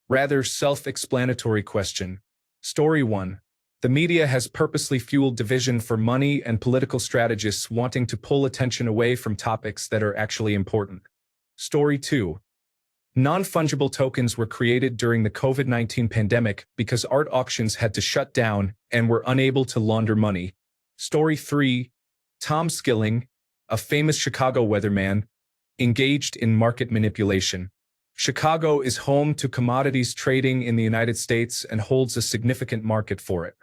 Rather self-explanatory question. Story 1. The media has purposely fueled division for money and political strategists wanting to pull attention away from topics that are actually important. Story 2. Non-fungible tokens were created during the COVID-19 pandemic because art auctions had to shut down and were unable to launder money. Story 3. Tom Skilling, a famous Chicago weatherman, engaged in market manipulation. Chicago is home to commodities trading in the United States and holds a significant market for it.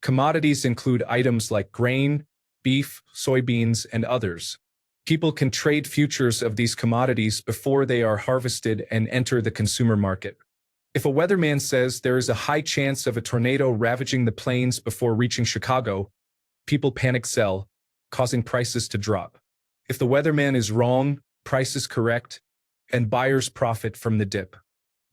Commodities include items like grain, beef, soybeans, and others. People can trade futures of these commodities before they are harvested and enter the consumer market. If a weatherman says there is a high chance of a tornado ravaging the plains before reaching Chicago, people panic sell, causing prices to drop. If the weatherman is wrong, prices correct, and buyers profit from the dip.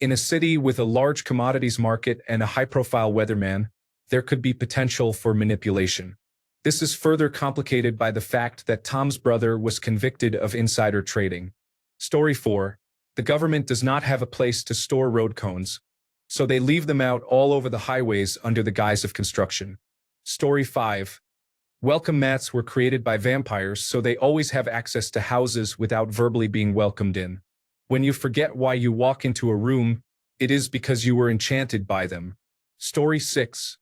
In a city with a large commodities market and a high-profile weatherman, there could be potential for manipulation. This is further complicated by the fact that Tom's brother was convicted of insider trading. Story 4. The government does not have a place to store road cones, so they leave them out all over the highways under the guise of construction. Story 5. Welcome mats were created by vampires, so they always have access to houses without verbally being welcomed in. When you forget why you walk into a room, it is because you were enchanted by them. Story 6.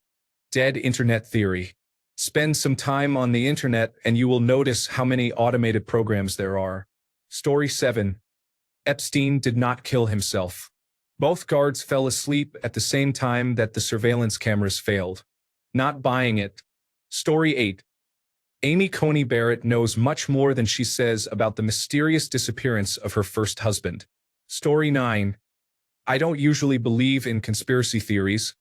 Dead internet theory. Spend some time on the internet and you will notice how many automated programs there are. Story 7. Epstein did not kill himself. Both guards fell asleep at the same time that the surveillance cameras failed. Not buying it. Story 8. Amy Coney Barrett knows much more than she says about the mysterious disappearance of her first husband. Story 9. I don't usually believe in conspiracy theories,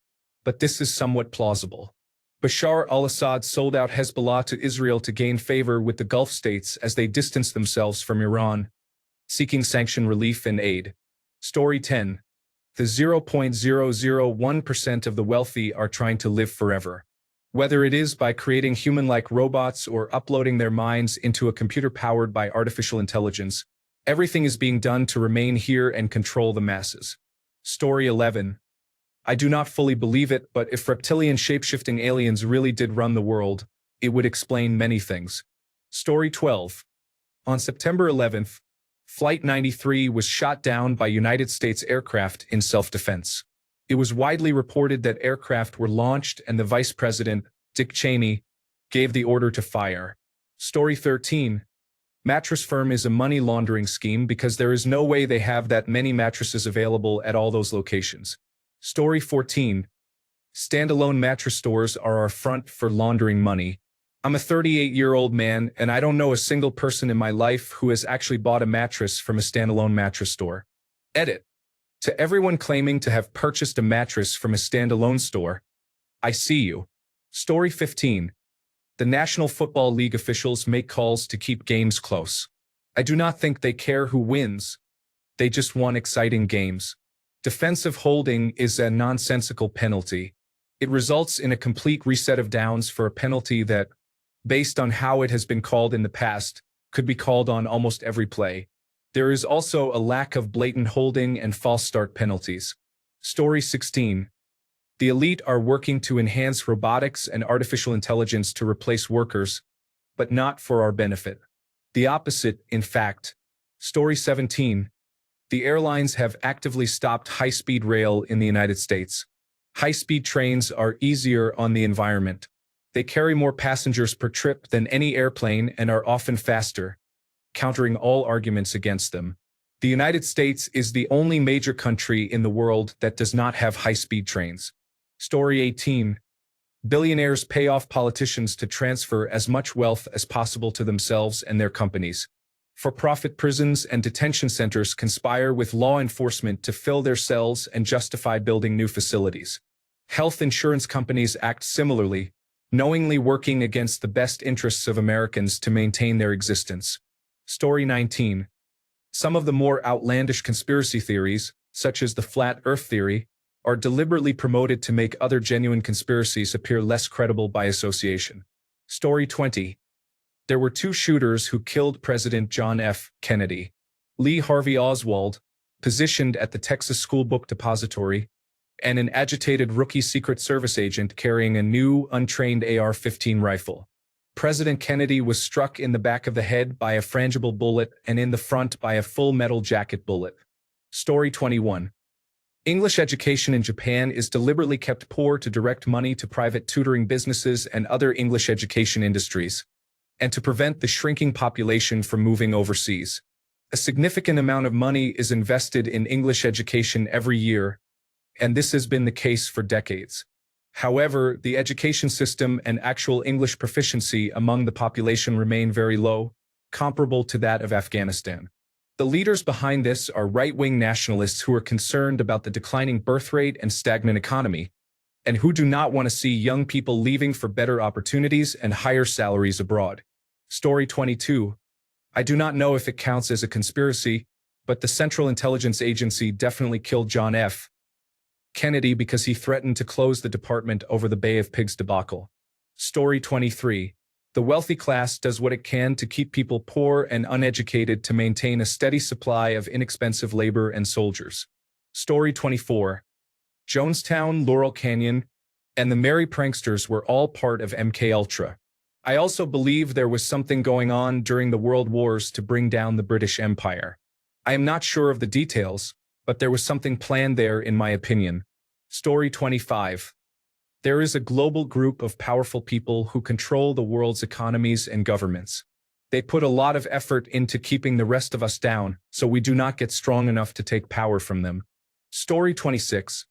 but this is somewhat plausible. Bashar al-Assad sold out Hezbollah to Israel to gain favor with the Gulf states as they distanced themselves from Iran, seeking sanction relief and aid. Story 10. The 0.001% of the wealthy are trying to live forever. Whether it is by creating human-like robots or uploading their minds into a computer powered by artificial intelligence, everything is being done to remain here and control the masses. Story 11. I do not fully believe it, but if reptilian shape-shifting aliens really did run the world, it would explain many things. Story 12. On September 11th, Flight 93 was shot down by United States aircraft in self-defense. It was widely reported that aircraft were launched and the Vice President, Dick Cheney, gave the order to fire. Story 13. Mattress Firm is a money laundering scheme because there is no way they have that many mattresses available at all those locations. Story 14. Standalone mattress stores are our front for laundering money. I'm a 38-year-old man, and I don't know a single person in my life who has actually bought a mattress from a standalone mattress store. Edit. To everyone claiming to have purchased a mattress from a standalone store, I see you. Story 15. The National Football League officials make calls to keep games close. I do not think they care who wins. They just want exciting games. Defensive holding is a nonsensical penalty. It results in a complete reset of downs for a penalty that, based on how it has been called in the past, could be called on almost every play. There is also a lack of blatant holding and false start penalties. Story 16. The elite are working to enhance robotics and artificial intelligence to replace workers, but not for our benefit. The opposite, in fact. Story 17. The airlines have actively stopped high-speed rail in the United States. High-speed trains are easier on the environment. They carry more passengers per trip than any airplane and are often faster, countering all arguments against them. The United States is the only major country in the world that does not have high-speed trains. Story 18. Billionaires pay off politicians to transfer as much wealth as possible to themselves and their companies. For-profit prisons and detention centers conspire with law enforcement to fill their cells and justify building new facilities. Health insurance companies act similarly, knowingly working against the best interests of Americans to maintain their existence. Story 19. Some of the more outlandish conspiracy theories, such as the flat Earth theory, are deliberately promoted to make other genuine conspiracies appear less credible by association. Story 20. There were two shooters who killed President John F. Kennedy. Lee Harvey Oswald, positioned at the Texas School Book Depository, and an agitated rookie Secret Service agent carrying a new, untrained AR-15 rifle. President Kennedy was struck in the back of the head by a frangible bullet and in the front by a full metal jacket bullet. Story 21. English education in Japan is deliberately kept poor to direct money to private tutoring businesses and other English education industries, and to prevent the shrinking population from moving overseas. A significant amount of money is invested in English education every year, and this has been the case for decades. However, the education system and actual English proficiency among the population remain very low, comparable to that of Afghanistan. The leaders behind this are right-wing nationalists who are concerned about the declining birth rate and stagnant economy, and who do not want to see young people leaving for better opportunities and higher salaries abroad. Story 22. I do not know if it counts as a conspiracy, but the Central Intelligence Agency definitely killed John F. Kennedy because he threatened to close the department over the Bay of Pigs debacle. Story 23. The wealthy class does what it can to keep people poor and uneducated to maintain a steady supply of inexpensive labor and soldiers. Story 24. Jonestown, Laurel Canyon, and the Merry Pranksters were all part of MKUltra. I also believe there was something going on during the World Wars to bring down the British Empire. I am not sure of the details, but there was something planned there in my opinion. Story 25. There is a global group of powerful people who control the world's economies and governments. They put a lot of effort into keeping the rest of us down, so we do not get strong enough to take power from them. Story 26.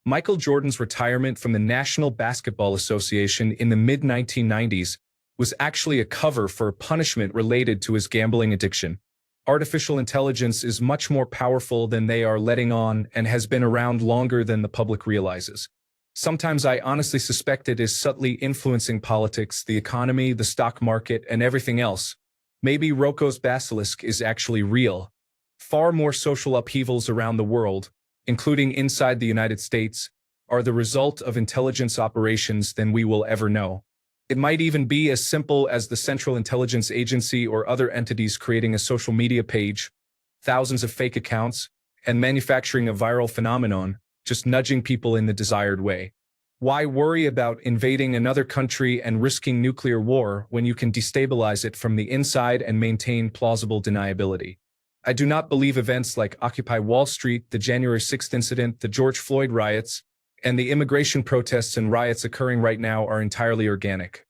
Michael Jordan's retirement from the National Basketball Association in the mid-1990s was actually a cover for a punishment related to his gambling addiction. Artificial intelligence is much more powerful than they are letting on and has been around longer than the public realizes. Sometimes I honestly suspect it is subtly influencing politics, the economy, the stock market, and everything else. Maybe Rocco's basilisk is actually real. Far more social upheavals around the world, including inside the United States, are the result of intelligence operations than we will ever know. It might even be as simple as the Central Intelligence Agency or other entities creating a social media page, thousands of fake accounts, and manufacturing a viral phenomenon, just nudging people in the desired way. Why worry about invading another country and risking nuclear war when you can destabilize it from the inside and maintain plausible deniability? I do not believe events like Occupy Wall Street, the January 6th incident, the George Floyd riots, and the immigration protests and riots occurring right now are entirely organic.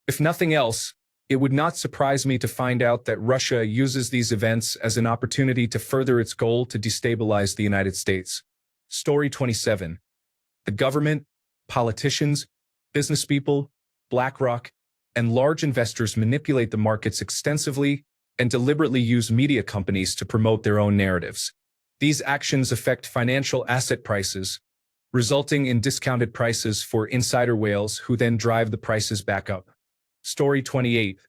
If nothing else, it would not surprise me to find out that Russia uses these events as an opportunity to further its goal to destabilize the United States. Story 27. The government, politicians, business people, BlackRock, and large investors manipulate the markets extensively and deliberately use media companies to promote their own narratives. These actions affect financial asset prices, resulting in discounted prices for insider whales who then drive the prices back up. Story 28.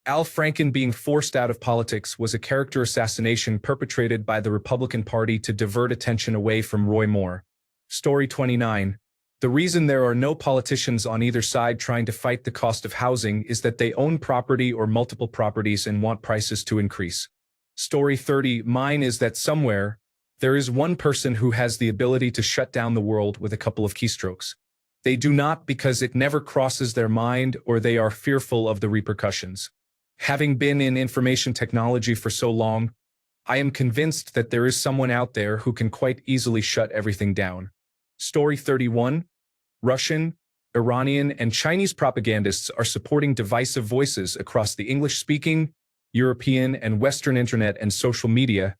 Al Franken being forced out of politics was a character assassination perpetrated by the Republican Party to divert attention away from Roy Moore. Story 29. The reason there are no politicians on either side trying to fight the cost of housing is that they own property or multiple properties and want prices to increase. Story 30. Mine is that somewhere, there is one person who has the ability to shut down the world with a couple of keystrokes. They do not because it never crosses their mind or they are fearful of the repercussions. Having been in information technology for so long, I am convinced that there is someone out there who can quite easily shut everything down. Story 31. Russian, Iranian, and Chinese propagandists are supporting divisive voices across the English-speaking, European, and Western internet and social media,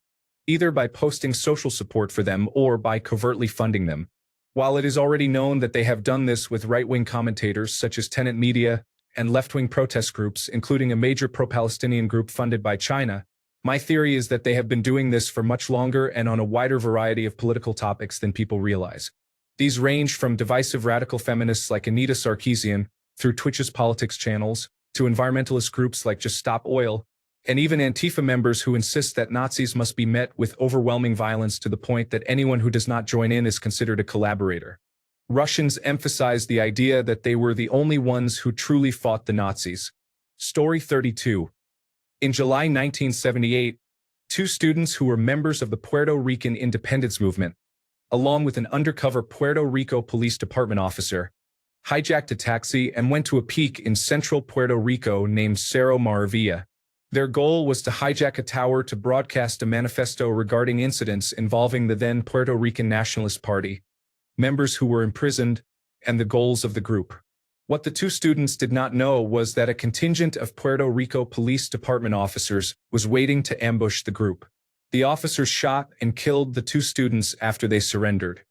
either by posting social support for them or by covertly funding them. While it is already known that they have done this with right-wing commentators such as Tenet Media and left-wing protest groups, including a major pro-Palestinian group funded by China, my theory is that they have been doing this for much longer and on a wider variety of political topics than people realize. These range from divisive radical feminists like Anita Sarkeesian, through Twitch's politics channels, to environmentalist groups like Just Stop Oil, and even Antifa members who insist that Nazis must be met with overwhelming violence to the point that anyone who does not join in is considered a collaborator. Russians emphasize the idea that they were the only ones who truly fought the Nazis. Story 32. In July 1978, Two students who were members of the Puerto Rican independence movement, along with an undercover Puerto Rico Police Department officer, hijacked a taxi and went to a peak in central Puerto Rico named Cerro Maravilla. Their goal was to hijack a tower to broadcast a manifesto regarding incidents involving the then Puerto Rican Nationalist Party, members who were imprisoned, and the goals of the group. What the two students did not know was that a contingent of Puerto Rico Police Department officers was waiting to ambush the group. The officers shot and killed the two students after they surrendered.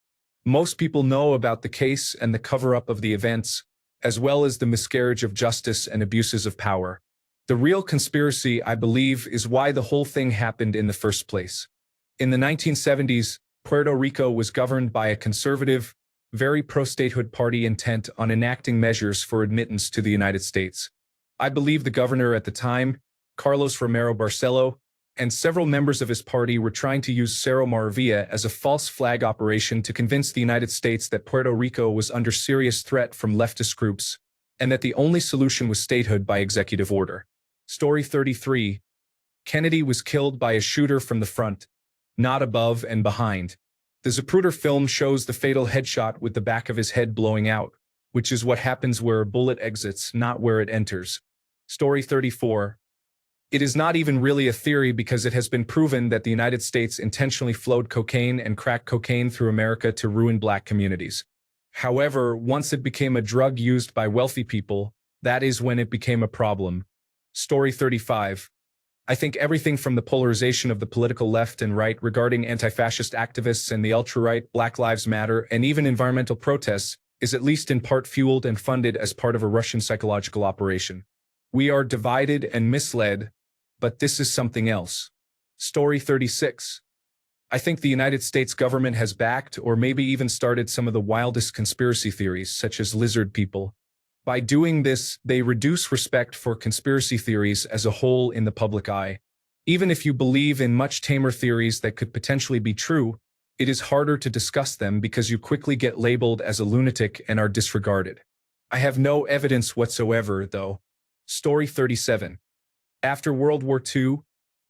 Most people know about the case and the cover-up of the events, as well as the miscarriage of justice and abuses of power. The real conspiracy, I believe, is why the whole thing happened in the first place. In the 1970s, Puerto Rico was governed by a conservative, very pro-statehood party intent on enacting measures for admittance to the United States. I believe the governor at the time, Carlos Romero Barceló, and several members of his party were trying to use Cerro Maravilla as a false flag operation to convince the United States that Puerto Rico was under serious threat from leftist groups, and that the only solution was statehood by executive order. Story 33. Kennedy was killed by a shooter from the front, not above and behind. The Zapruder film shows the fatal headshot with the back of his head blowing out, which is what happens where a bullet exits, not where it enters. Story 34. It is not even really a theory because it has been proven that the United States intentionally flowed cocaine and crack cocaine through America to ruin black communities. However, once it became a drug used by wealthy people, that is when it became a problem. Story 35. I think everything from the polarization of the political left and right regarding anti-fascist activists and the ultra-right, Black Lives Matter, and even environmental protests is at least in part fueled and funded as part of a Russian psychological operation. We are divided and misled, but this is something else. Story 36. I think the United States government has backed or maybe even started some of the wildest conspiracy theories, such as lizard people. By doing this, they reduce respect for conspiracy theories as a whole in the public eye. Even if you believe in much tamer theories that could potentially be true, it is harder to discuss them because you quickly get labeled as a lunatic and are disregarded. I have no evidence whatsoever, though. Story 37. After World War II,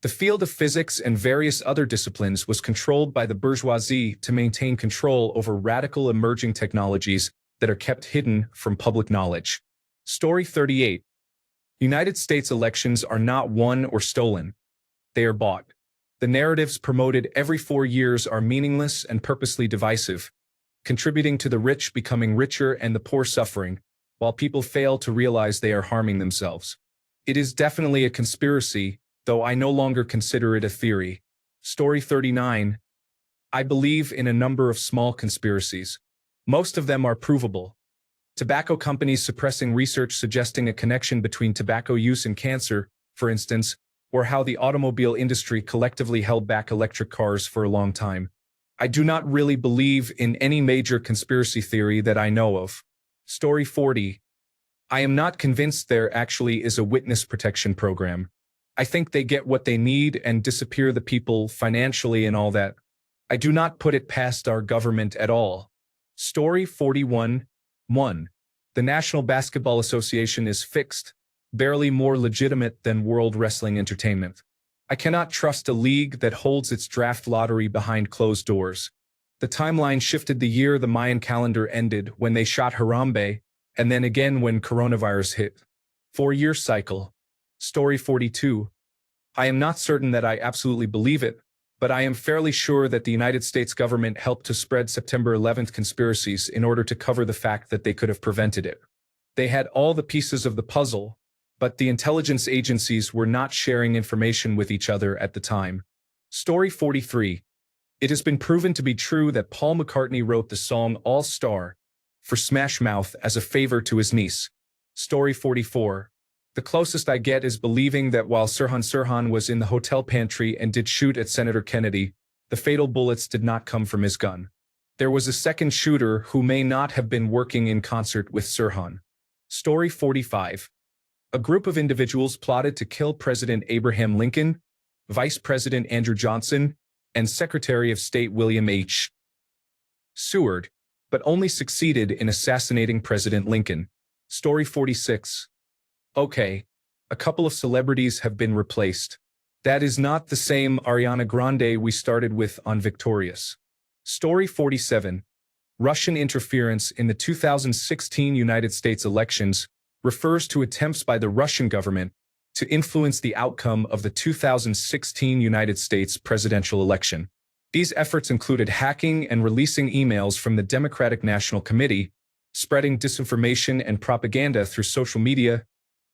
the field of physics and various other disciplines was controlled by the bourgeoisie to maintain control over radical emerging technologies that are kept hidden from public knowledge. Story 38. United States elections are not won or stolen. They are bought. The narratives promoted every 4 years are meaningless and purposely divisive, contributing to the rich becoming richer and the poor suffering, while people fail to realize they are harming themselves. It is definitely a conspiracy, though I no longer consider it a theory. Story 39. I believe in a number of small conspiracies. Most of them are provable. Tobacco companies suppressing research suggesting a connection between tobacco use and cancer, for instance, or how the automobile industry collectively held back electric cars for a long time. I do not really believe in any major conspiracy theory that I know of. Story 40. I am not convinced there actually is a witness protection program. I think they get what they need and disappear the people financially and all that. I do not put it past our government at all. Story 41. 1. The National Basketball Association is fixed, barely more legitimate than World Wrestling Entertainment. I cannot trust a league that holds its draft lottery behind closed doors. The timeline shifted the year the Mayan calendar ended when they shot Harambe, and then again when coronavirus hit. 4-year cycle. Story 42. I am not certain that I absolutely believe it, but I am fairly sure that the United States government helped to spread September 11th conspiracies in order to cover the fact that they could have prevented it. They had all the pieces of the puzzle, but the intelligence agencies were not sharing information with each other at the time. Story 43. It has been proven to be true that Paul McCartney wrote the song All Star for Smash Mouth as a favor to his niece. Story 44. The closest I get is believing that while Sirhan was in the hotel pantry and did shoot at Senator Kennedy, the fatal bullets did not come from his gun. There was a second shooter who may not have been working in concert with Sirhan. Story 45. A group of individuals plotted to kill President Abraham Lincoln, Vice President Andrew Johnson, and Secretary of State William H. Seward, but only succeeded in assassinating President Lincoln. Story 46. Okay, a couple of celebrities have been replaced. That is not the same Ariana Grande we started with on Victorious. Story 47. Russian interference in the 2016 United States elections refers to attempts by the Russian government to influence the outcome of the 2016 United States presidential election. These efforts included hacking and releasing emails from the Democratic National Committee, spreading disinformation and propaganda through social media,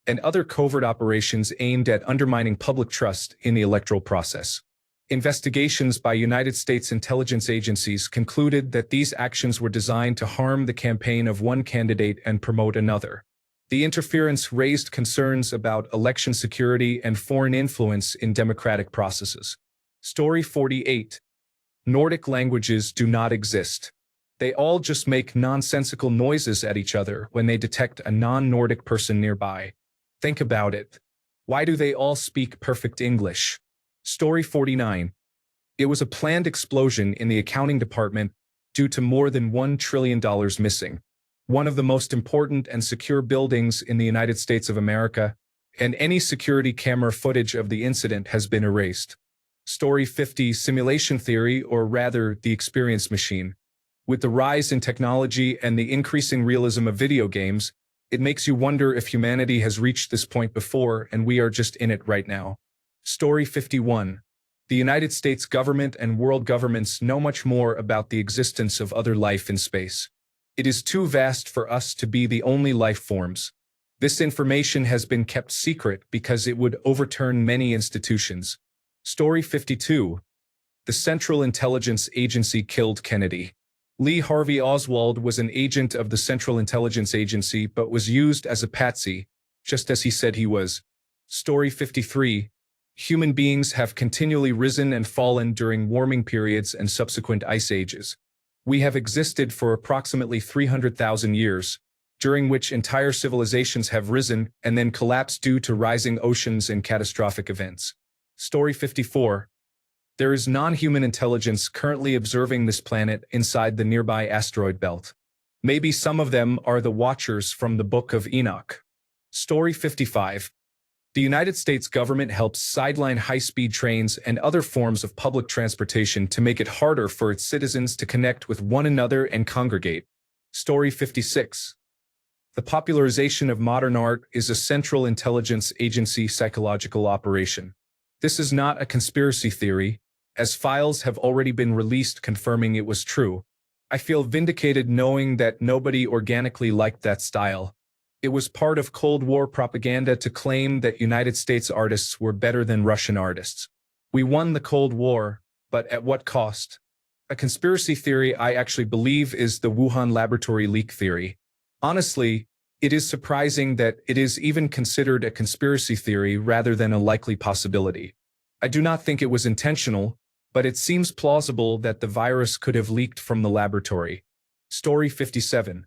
and other covert operations aimed at undermining public trust in the electoral process. Investigations by United States intelligence agencies concluded that these actions were designed to harm the campaign of one candidate and promote another. The interference raised concerns about election security and foreign influence in democratic processes. Story 48. Nordic languages do not exist. They all just make nonsensical noises at each other when they detect a non-Nordic person nearby. Think about it. Why do they all speak perfect English? Story 49. It was a planned explosion in the accounting department due to more than $1 trillion missing. One of the most important and secure buildings in the United States of America, and any security camera footage of the incident has been erased. Story 50. Simulation theory, or rather, the experience machine. With the rise in technology and the increasing realism of video games, it makes you wonder if humanity has reached this point before and we are just in it right now. Story 51. The United States government and world governments know much more about the existence of other life in space. It is too vast for us to be the only life forms. This information has been kept secret because it would overturn many institutions. Story 52. The Central Intelligence Agency killed Kennedy. Lee Harvey Oswald was an agent of the Central Intelligence Agency but was used as a patsy, just as he said he was. Story 53. Human beings have continually risen and fallen during warming periods and subsequent ice ages. We have existed for approximately 300,000 years, during which entire civilizations have risen and then collapsed due to rising oceans and catastrophic events. Story 54. There is non-human intelligence currently observing this planet inside the nearby asteroid belt. Maybe some of them are the Watchers from the Book of Enoch. Story 55. The United States government helps sideline high-speed trains and other forms of public transportation to make it harder for its citizens to connect with one another and congregate. Story 56. The popularization of modern art is a Central Intelligence Agency psychological operation. This is not a conspiracy theory, as files have already been released confirming it was true. I feel vindicated knowing that nobody organically liked that style. It was part of Cold War propaganda to claim that United States artists were better than Russian artists. We won the Cold War, but at what cost? A conspiracy theory I actually believe is the Wuhan laboratory leak theory. Honestly, it is surprising that it is even considered a conspiracy theory rather than a likely possibility. I do not think it was intentional, but it seems plausible that the virus could have leaked from the laboratory. Story 57.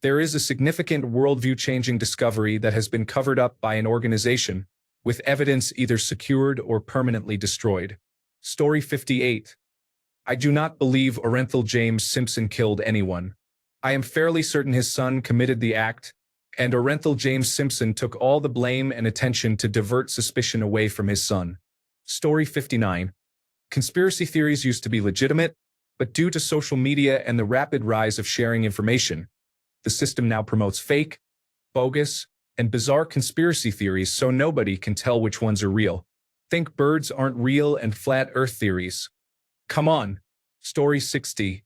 There is a significant worldview-changing discovery that has been covered up by an organization, with evidence either secured or permanently destroyed. Story 58. I do not believe Orenthal James Simpson killed anyone. I am fairly certain his son committed the act, and Orenthal James Simpson took all the blame and attention to divert suspicion away from his son. Story 59. Conspiracy theories used to be legitimate, but due to social media and the rapid rise of sharing information, the system now promotes fake, bogus, and bizarre conspiracy theories so nobody can tell which ones are real. Think birds aren't real and flat earth theories. Come on. Story 60.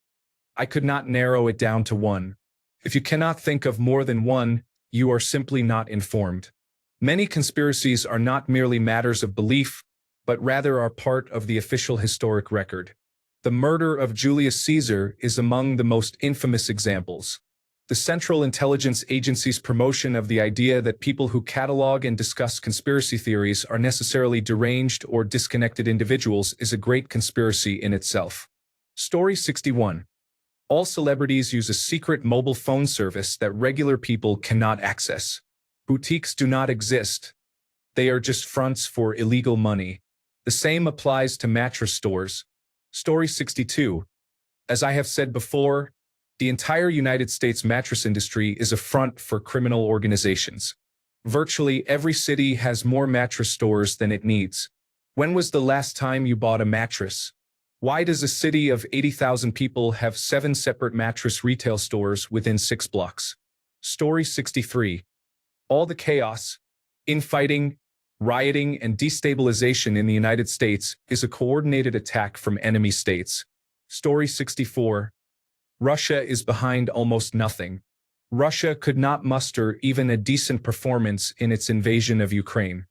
I could not narrow it down to one. If you cannot think of more than one, you are simply not informed. Many conspiracies are not merely matters of belief, but rather are part of the official historic record. The murder of Julius Caesar is among the most infamous examples. The Central Intelligence Agency's promotion of the idea that people who catalog and discuss conspiracy theories are necessarily deranged or disconnected individuals is a great conspiracy in itself. Story 61. All celebrities use a secret mobile phone service that regular people cannot access. Boutiques do not exist. They are just fronts for illegal money. The same applies to mattress stores. Story 62. As I have said before, the entire United States mattress industry is a front for criminal organizations. Virtually every city has more mattress stores than it needs. When was the last time you bought a mattress? Why does a city of 80,000 people have 7 separate mattress retail stores within 6 blocks? Story 63. All the chaos, infighting, rioting, and destabilization in the United States is a coordinated attack from enemy states. Story 64. Russia is behind almost nothing. Russia could not muster even a decent performance in its invasion of Ukraine.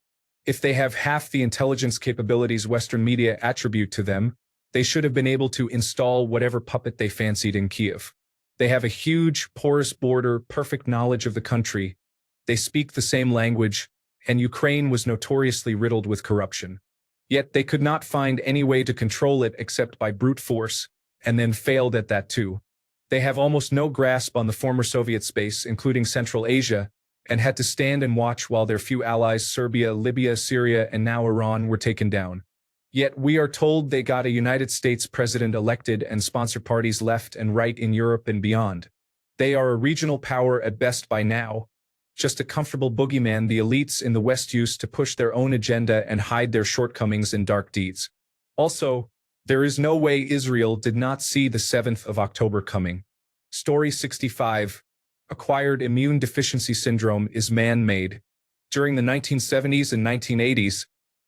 If they have half the intelligence capabilities Western media attribute to them, they should have been able to install whatever puppet they fancied in Kiev. They have a huge, porous border, perfect knowledge of the country. They speak the same language, and Ukraine was notoriously riddled with corruption. Yet they could not find any way to control it except by brute force, and then failed at that too. They have almost no grasp on the former Soviet space, including Central Asia, and had to stand and watch while their few allies, Serbia, Libya, Syria, and now Iran, were taken down. Yet we are told they got a United States president elected and sponsor parties left and right in Europe and beyond. They are a regional power at best by now, just a comfortable boogeyman the elites in the West use to push their own agenda and hide their shortcomings and dark deeds. Also, there is no way Israel did not see the 7th of October coming. Story 65. Acquired immune deficiency syndrome is man-made. During the 1970s and 1980s,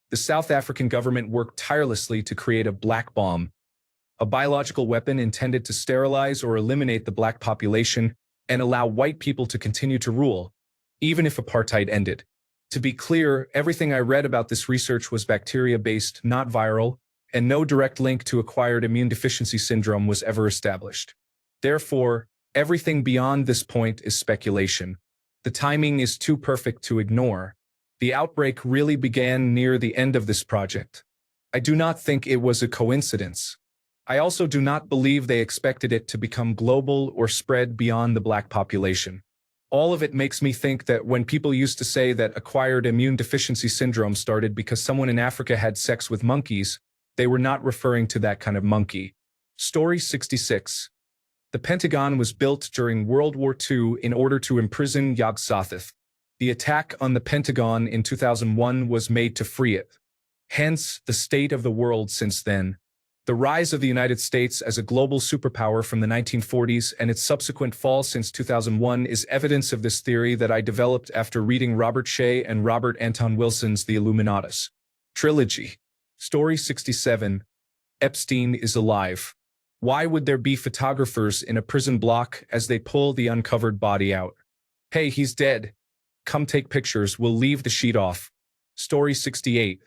the South African government worked tirelessly to create a black bomb, a biological weapon intended to sterilize or eliminate the black population and allow white people to continue to rule, even if apartheid ended. To be clear, everything I read about this research was bacteria-based, not viral, and no direct link to acquired immune deficiency syndrome was ever established. Therefore, everything beyond this point is speculation. The timing is too perfect to ignore. The outbreak really began near the end of this project. I do not think it was a coincidence. I also do not believe they expected it to become global or spread beyond the black population. All of it makes me think that when people used to say that acquired immune deficiency syndrome started because someone in Africa had sex with monkeys, they were not referring to that kind of monkey. Story 66. The Pentagon was built during World War II in order to imprison Yog Sothoth. The attack on the Pentagon in 2001 was made to free it. Hence, the state of the world since then. The rise of the United States as a global superpower from the 1940s and its subsequent fall since 2001 is evidence of this theory that I developed after reading Robert Shea and Robert Anton Wilson's The Illuminatus trilogy. Story 67. Epstein is alive. Why would there be photographers in a prison block as they pull the uncovered body out? Hey, he's dead. Come take pictures, we'll leave the sheet off. Story 68.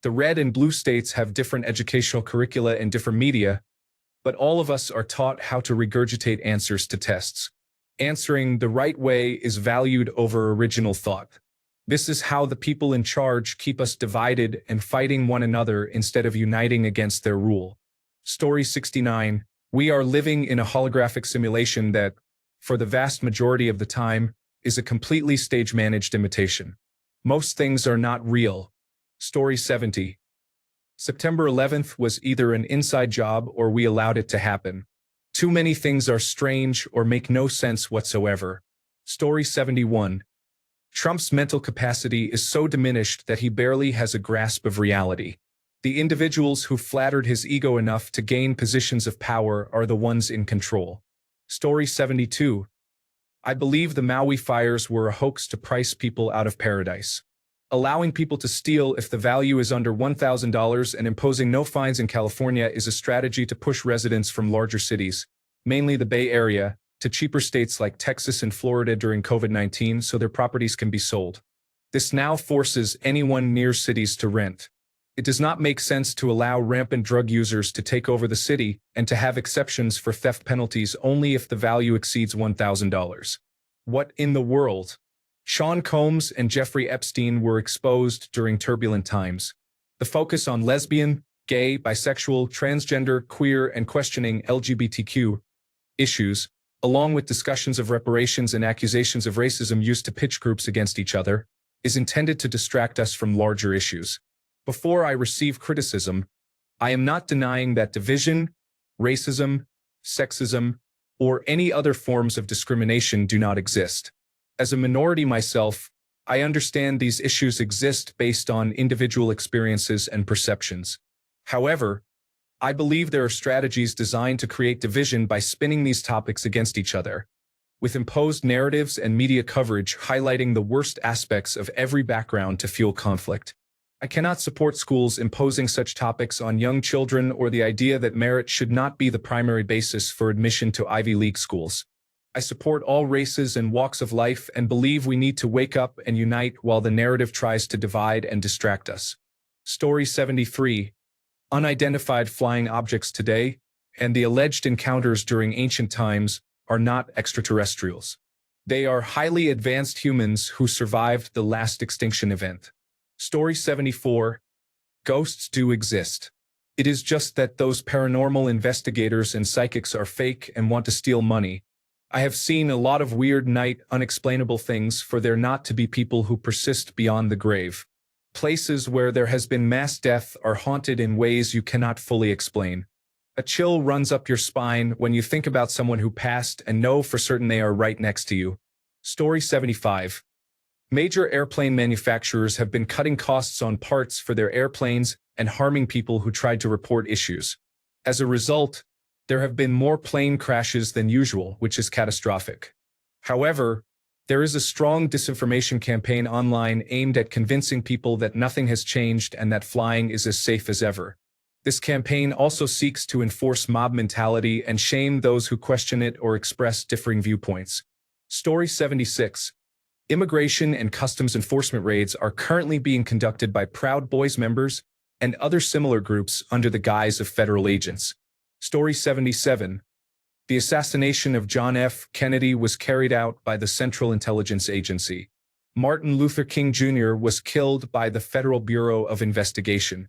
The red and blue states have different educational curricula and different media, but all of us are taught how to regurgitate answers to tests. Answering the right way is valued over original thought. This is how the people in charge keep us divided and fighting one another instead of uniting against their rule. Story 69. We are living in a holographic simulation that, for the vast majority of the time, is a completely stage-managed imitation. Most things are not real. Story 70. September 11th was either an inside job or we allowed it to happen. Too many things are strange or make no sense whatsoever. Story 71. Trump's mental capacity is so diminished that he barely has a grasp of reality. The individuals who flattered his ego enough to gain positions of power are the ones in control. Story 72. I believe the Maui fires were a hoax to price people out of paradise. Allowing people to steal if the value is under $1,000 and imposing no fines in California is a strategy to push residents from larger cities, mainly the Bay Area, to cheaper states like Texas and Florida during COVID-19 so their properties can be sold. This now forces anyone near cities to rent. It does not make sense to allow rampant drug users to take over the city and to have exceptions for theft penalties only if the value exceeds $1,000. What in the world? Sean Combs and Jeffrey Epstein were exposed during turbulent times. The focus on lesbian, gay, bisexual, transgender, queer, and questioning LGBTQ issues, along with discussions of reparations and accusations of racism used to pitch groups against each other, is intended to distract us from larger issues. Before I receive criticism, I am not denying that division, racism, sexism, or any other forms of discrimination do not exist. As a minority myself, I understand these issues exist based on individual experiences and perceptions. However, I believe there are strategies designed to create division by spinning these topics against each other, with imposed narratives and media coverage highlighting the worst aspects of every background to fuel conflict. I cannot support schools imposing such topics on young children or the idea that merit should not be the primary basis for admission to Ivy League schools. I support all races and walks of life and believe we need to wake up and unite while the narrative tries to divide and distract us. Story 73. Unidentified flying objects today, and the alleged encounters during ancient times, are not extraterrestrials. They are highly advanced humans who survived the last extinction event. Story 74. Ghosts do exist. It is just that those paranormal investigators and psychics are fake and want to steal money. I have seen a lot of weird night, unexplainable things for there not to be people who persist beyond the grave. Places where there has been mass death are haunted in ways you cannot fully explain. A chill runs up your spine when you think about someone who passed and know for certain they are right next to you. Story 75. Major airplane manufacturers have been cutting costs on parts for their airplanes and harming people who tried to report issues. As a result, there have been more plane crashes than usual, which is catastrophic. However, there is a strong disinformation campaign online aimed at convincing people that nothing has changed and that flying is as safe as ever. This campaign also seeks to enforce mob mentality and shame those who question it or express differing viewpoints. Story 76. Immigration and customs enforcement raids are currently being conducted by Proud Boys members and other similar groups under the guise of federal agents. Story 77. The assassination of John F. Kennedy was carried out by the Central Intelligence Agency. Martin Luther King Jr. was killed by the Federal Bureau of Investigation.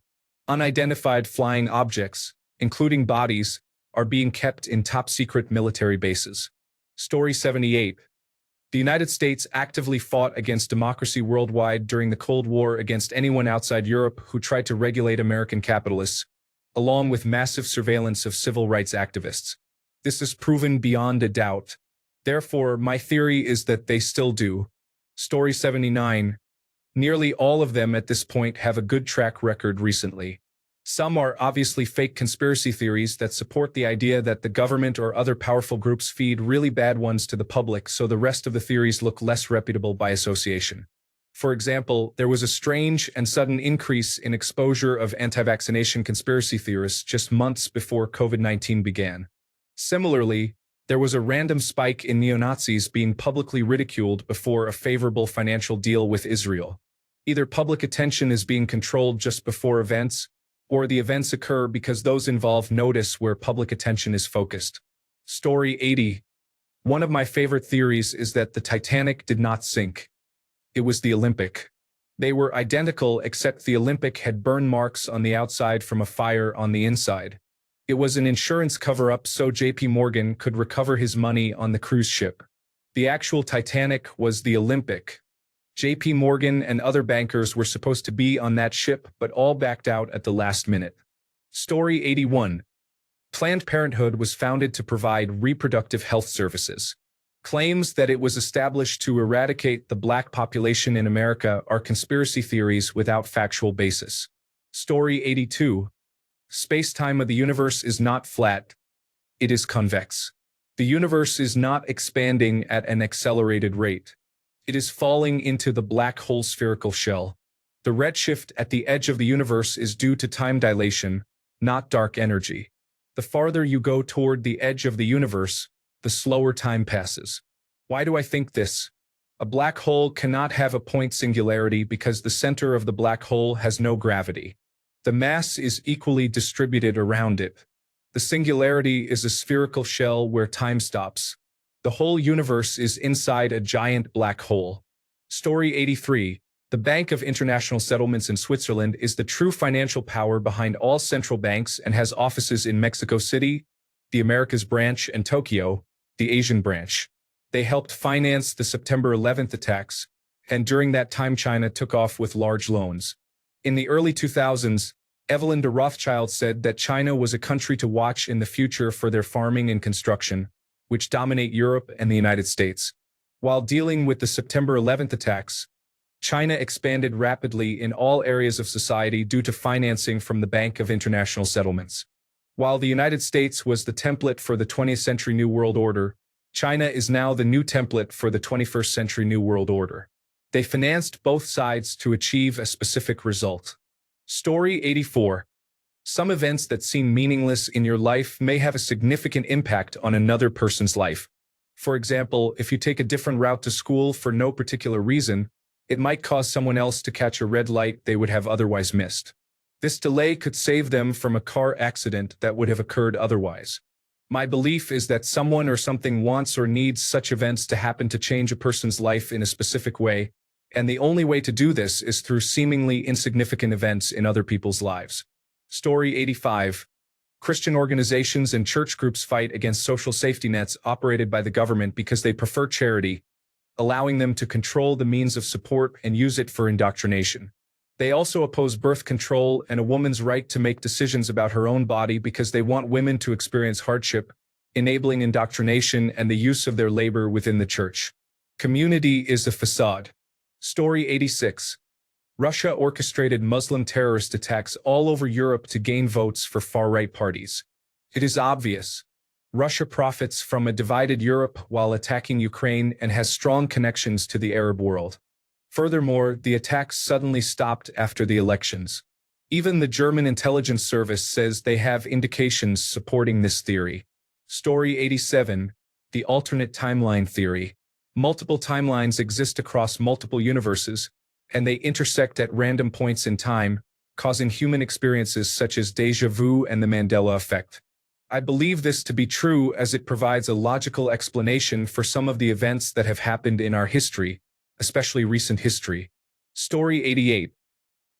Unidentified flying objects, including bodies, are being kept in top-secret military bases. Story 78. The United States actively fought against democracy worldwide during the Cold War against anyone outside Europe who tried to regulate American capitalists, along with massive surveillance of civil rights activists. This is proven beyond a doubt. Therefore, my theory is that they still do. Story 79. Nearly all of them at this point have a good track record recently. Some are obviously fake conspiracy theories that support the idea that the government or other powerful groups feed really bad ones to the public, so the rest of the theories look less reputable by association. For example, there was a strange and sudden increase in exposure of anti-vaccination conspiracy theorists just months before COVID-19 began. Similarly, there was a random spike in neo-Nazis being publicly ridiculed before a favorable financial deal with Israel. Either public attention is being controlled just before events, or the events occur because those involved notice where public attention is focused. Story 80. One of my favorite theories is that the Titanic did not sink. It was the Olympic. They were identical except the Olympic had burn marks on the outside from a fire on the inside. It was an insurance cover-up so JP Morgan could recover his money on the cruise ship. The actual Titanic was the Olympic. JP Morgan and other bankers were supposed to be on that ship but all backed out at the last minute. Story 81. Planned Parenthood was founded to provide reproductive health services. Claims that it was established to eradicate the black population in America are conspiracy theories without factual basis. Story 82. Space-time of the universe is not flat. It is convex. The universe is not expanding at an accelerated rate. It is falling into the black hole spherical shell. The redshift at the edge of the universe is due to time dilation, not dark energy. The farther you go toward the edge of the universe, the slower time passes. Why do I think this? A black hole cannot have a point singularity because the center of the black hole has no gravity. The mass is equally distributed around it. The singularity is a spherical shell where time stops. The whole universe is inside a giant black hole. Story 83. The Bank of International Settlements in Switzerland is the true financial power behind all central banks and has offices in Mexico City, the Americas branch, and Tokyo, the Asian branch. They helped finance the September 11th attacks, and during that time China took off with large loans. In the early 2000s, Evelyn de Rothschild said that China was a country to watch in the future for their farming and construction, which dominate Europe and the United States. While dealing with the September 11th attacks, China expanded rapidly in all areas of society due to financing from the Bank of International Settlements. While the United States was the template for the 20th century New World Order, China is now the new template for the 21st century New World Order. They financed both sides to achieve a specific result. Story 84. Some events that seem meaningless in your life may have a significant impact on another person's life. For example, if you take a different route to school for no particular reason, it might cause someone else to catch a red light they would have otherwise missed. This delay could save them from a car accident that would have occurred otherwise. My belief is that someone or something wants or needs such events to happen to change a person's life in a specific way, and the only way to do this is through seemingly insignificant events in other people's lives. Story 85. Christian organizations and church groups fight against social safety nets operated by the government because they prefer charity, allowing them to control the means of support and use it for indoctrination. They also oppose birth control and a woman's right to make decisions about her own body because they want women to experience hardship, enabling indoctrination and the use of their labor within the church. Community is a facade. Story 86. Russia orchestrated Muslim terrorist attacks all over Europe to gain votes for far-right parties. It is obvious. Russia profits from a divided Europe while attacking Ukraine and has strong connections to the Arab world. Furthermore, the attacks suddenly stopped after the elections. Even the German intelligence service says they have indications supporting this theory. Story 87. The alternate timeline theory. Multiple timelines exist across multiple universes, and they intersect at random points in time, causing human experiences such as déjà vu and the Mandela effect. I believe this to be true as it provides a logical explanation for some of the events that have happened in our history, especially recent history. Story 88.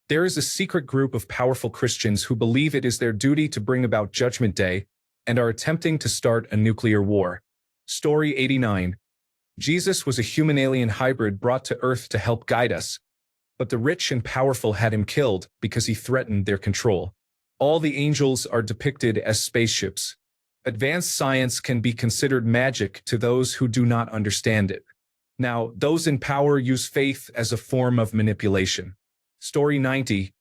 There is a secret group of powerful Christians who believe it is their duty to bring about Judgment Day and are attempting to start a nuclear war. Story 89. Jesus was a human-alien hybrid brought to Earth to help guide us, but the rich and powerful had him killed because he threatened their control. All the angels are depicted as spaceships. Advanced science can be considered magic to those who do not understand it. Now, those in power use faith as a form of manipulation. Story 90.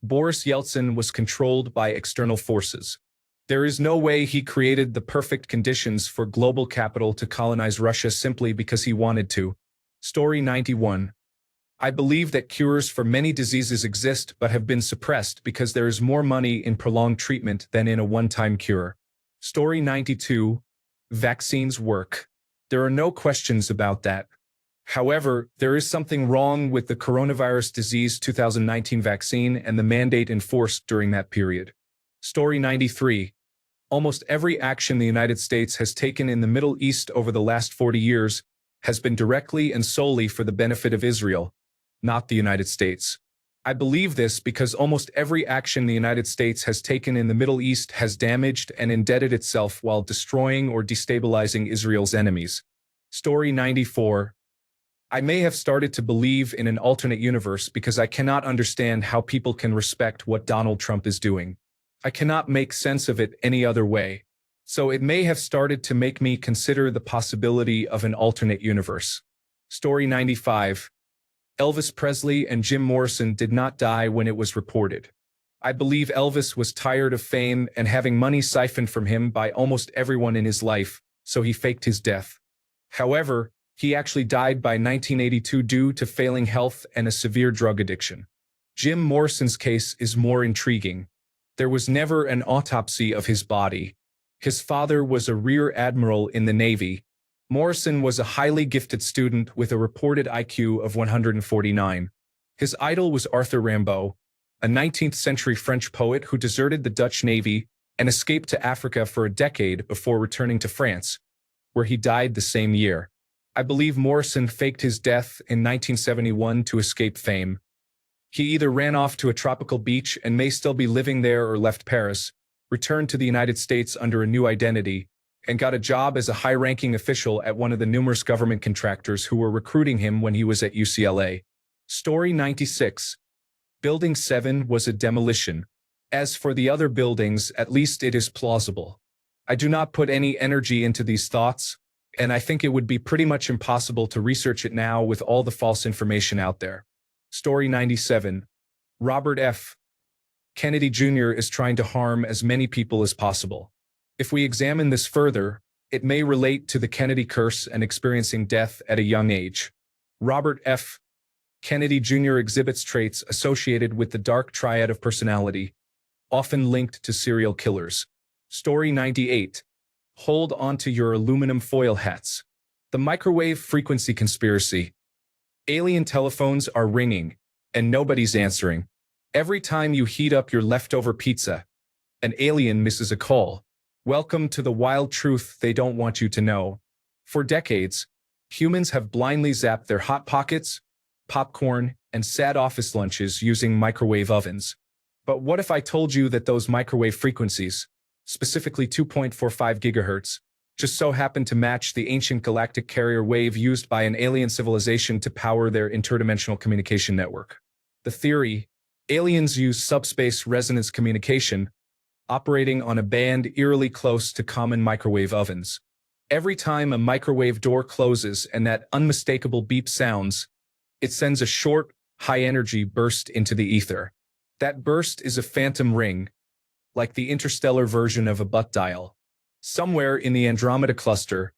Boris Yeltsin was controlled by external forces. There is no way he created the perfect conditions for global capital to colonize Russia simply because he wanted to. Story 91. I believe that cures for many diseases exist but have been suppressed because there is more money in prolonged treatment than in a one-time cure. Story 92. Vaccines work. There are no questions about that. However, there is something wrong with the coronavirus disease 2019 vaccine and the mandate enforced during that period. Story 93. Almost every action the United States has taken in the Middle East over the last 40 years has been directly and solely for the benefit of Israel, not the United States. I believe this because almost every action the United States has taken in the Middle East has damaged and indebted itself while destroying or destabilizing Israel's enemies. Story 94. I may have started to believe in an alternate universe because I cannot understand how people can respect what Donald Trump is doing. I cannot make sense of it any other way. So it may have started to make me consider the possibility of an alternate universe. Story 95. Elvis Presley and Jim Morrison did not die when it was reported. I believe Elvis was tired of fame and having money siphoned from him by almost everyone in his life, so he faked his death. However, he actually died by 1982 due to failing health and a severe drug addiction. Jim Morrison's case is more intriguing. There was never an autopsy of his body. His father was a rear admiral in the Navy. Morrison was a highly gifted student with a reported IQ of 149. His idol was Arthur Rimbaud, a 19th-century French poet who deserted the Dutch Navy and escaped to Africa for a decade before returning to France, where he died the same year. I believe Morrison faked his death in 1971 to escape fame. He either ran off to a tropical beach and may still be living there or left Paris, returned to the United States under a new identity, and got a job as a high-ranking official at one of the numerous government contractors who were recruiting him when he was at UCLA. Story 96. Building 7 was a demolition. As for the other buildings, at least it is plausible. I do not put any energy into these thoughts, and I think it would be pretty much impossible to research it now with all the false information out there. Story 97. Robert F. Kennedy Jr. is trying to harm as many people as possible. If we examine this further, it may relate to the Kennedy curse and experiencing death at a young age. Robert F. Kennedy Jr. exhibits traits associated with the dark triad of personality, often linked to serial killers. Story 98. Hold onto your aluminum foil hats. The microwave frequency conspiracy. Alien telephones are ringing, and nobody's answering. Every time you heat up your leftover pizza, an alien misses a call. Welcome to the wild truth they don't want you to know. For decades, humans have blindly zapped their Hot Pockets, popcorn, and sad office lunches using microwave ovens. But what if I told you that those microwave frequencies, specifically 2.45 gigahertz, just so happen to match the ancient galactic carrier wave used by an alien civilization to power their interdimensional communication network? The theory: aliens use subspace resonance communication, operating on a band eerily close to common microwave ovens. Every time a microwave door closes and that unmistakable beep sounds, it sends a short, high-energy burst into the ether. That burst is a phantom ring, like the interstellar version of a butt dial. Somewhere in the Andromeda cluster,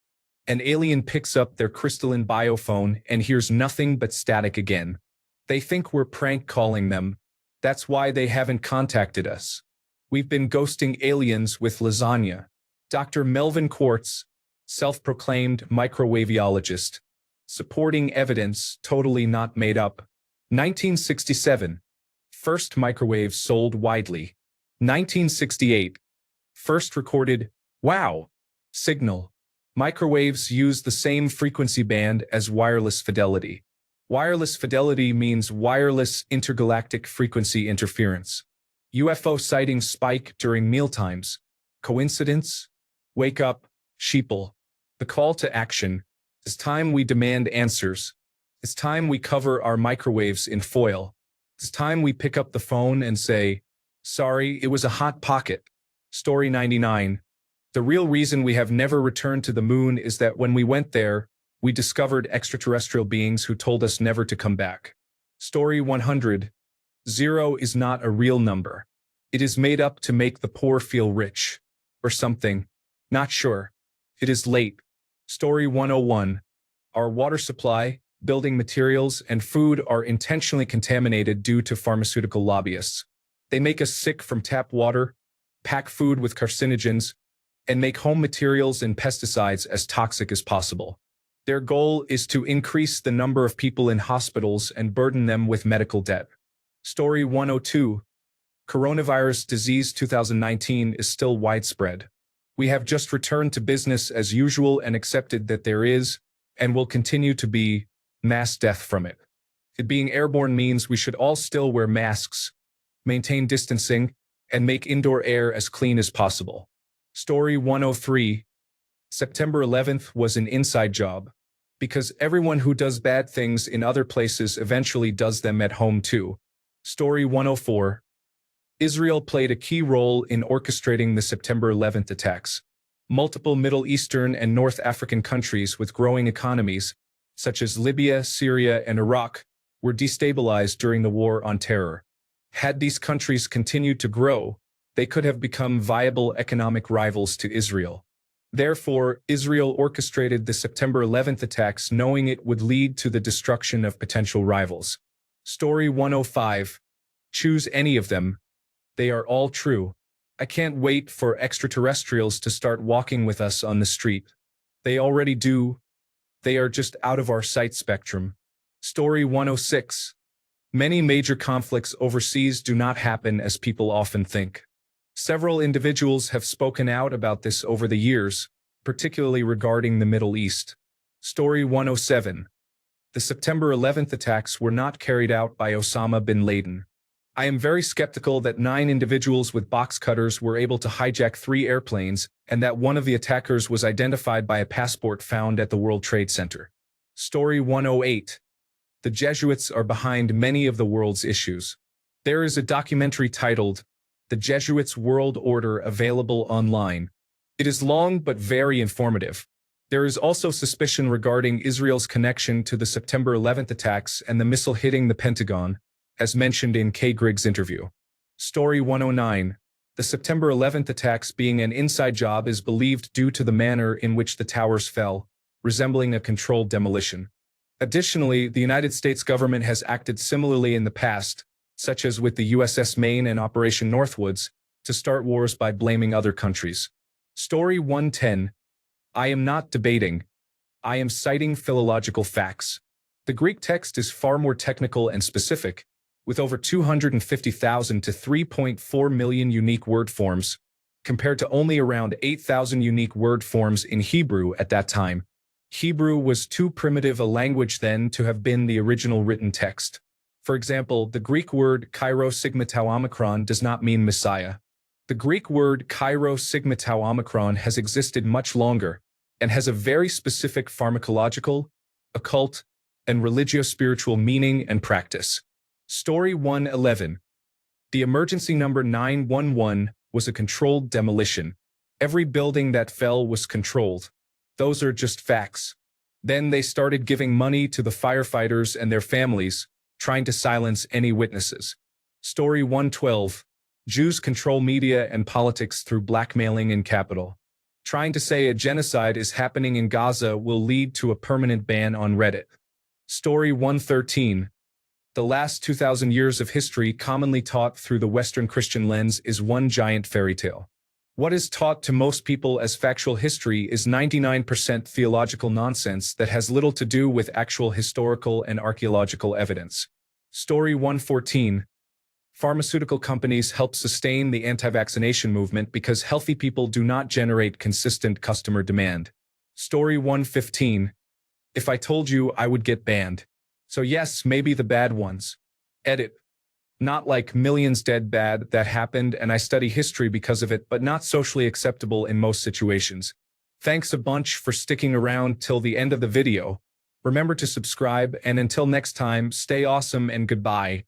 an alien picks up their crystalline biophone and hears nothing but static again. They think we're prank calling them. That's why they haven't contacted us. We've been ghosting aliens with lasagna. Dr. Melvin Quartz, self-proclaimed microwaveologist. Supporting evidence totally not made up. 1967. First microwave sold widely. 1968. First recorded, wow, signal. Microwaves use the same frequency band as wireless fidelity. Wireless fidelity means wireless intergalactic frequency interference. UFO sightings spike during mealtimes. Coincidence? Wake up, sheeple. The call to action. It's time we demand answers. It's time we cover our microwaves in foil. It's time we pick up the phone and say, sorry, it was a hot pocket. Story 99. The real reason we have never returned to the moon is that when we went there, we discovered extraterrestrial beings who told us never to come back. Story 100. 0 is not a real number. It is made up to make the poor feel rich. Or something. Not sure. It is late. Story 101. Our water supply, building materials, and food are intentionally contaminated due to pharmaceutical lobbyists. They make us sick from tap water, pack food with carcinogens, and make home materials and pesticides as toxic as possible. Their goal is to increase the number of people in hospitals and burden them with medical debt. Story 102. Coronavirus disease 2019 is still widespread. We have just returned to business as usual and accepted that there is, and will continue to be, mass death from it. It being airborne means we should all still wear masks, maintain distancing, and make indoor air as clean as possible. Story 103. September 11th was an inside job, because everyone who does bad things in other places eventually does them at home too. Story 104. Israel played a key role in orchestrating the September 11th attacks. Multiple Middle Eastern and North African countries with growing economies, such as Libya, Syria, and Iraq, were destabilized during the war on terror. Had these countries continued to grow, they could have become viable economic rivals to Israel. Therefore, Israel orchestrated the September 11th attacks knowing it would lead to the destruction of potential rivals. Story 105. Choose any of them. They are all true. I can't wait for extraterrestrials to start walking with us on the street. They already do. They are just out of our sight spectrum. Story 106. Many major conflicts overseas do not happen as people often think. Several individuals have spoken out about this over the years, particularly regarding the Middle East. Story 107. The September 11th attacks were not carried out by Osama bin Laden. I am very skeptical that 9 individuals with box cutters were able to hijack 3 airplanes and that one of the attackers was identified by a passport found at the World Trade Center. Story 108. The Jesuits are behind many of the world's issues. There is a documentary titled The Jesuits' World Order available online. It is long but very informative. There is also suspicion regarding Israel's connection to the September 11th attacks and the missile hitting the Pentagon, as mentioned in K. Grigg's interview. Story 109. The September 11th attacks being an inside job is believed due to the manner in which the towers fell, resembling a controlled demolition. Additionally, the United States government has acted similarly in the past, such as with the USS Maine and Operation Northwoods, to start wars by blaming other countries. Story 110. I am not debating. I am citing philological facts. The Greek text is far more technical and specific, with over 250,000 to 3.4 million unique word forms, compared to only around 8,000 unique word forms in Hebrew at that time. Hebrew was too primitive a language then to have been the original written text. For example, the Greek word Chi Sigma Tau Omicron does not mean Messiah. The Greek word Chi Sigma Tau Omicron has existed much longer and has a very specific pharmacological, occult, and religio-spiritual meaning and practice. Story 111. The emergency number 911 was a controlled demolition. Every building that fell was controlled. Those are just facts. Then they started giving money to the firefighters and their families, trying to silence any witnesses. Story 112. Jews control media and politics through blackmailing in capital. Trying to say a genocide is happening in Gaza will lead to a permanent ban on Reddit. Story 113. The last 2,000 years of history commonly taught through the Western Christian lens is one giant fairy tale. What is taught to most people as factual history is 99% theological nonsense that has little to do with actual historical and archaeological evidence. Story 114. Pharmaceutical companies help sustain the anti-vaccination movement because healthy people do not generate consistent customer demand. Story 115. If I told you, I would get banned. So yes, maybe the bad ones. Edit. Not like millions dead bad that happened and I study history because of it, but not socially acceptable in most situations. Thanks a bunch for sticking around till the end of the video. Remember to subscribe and until next time, stay awesome and goodbye.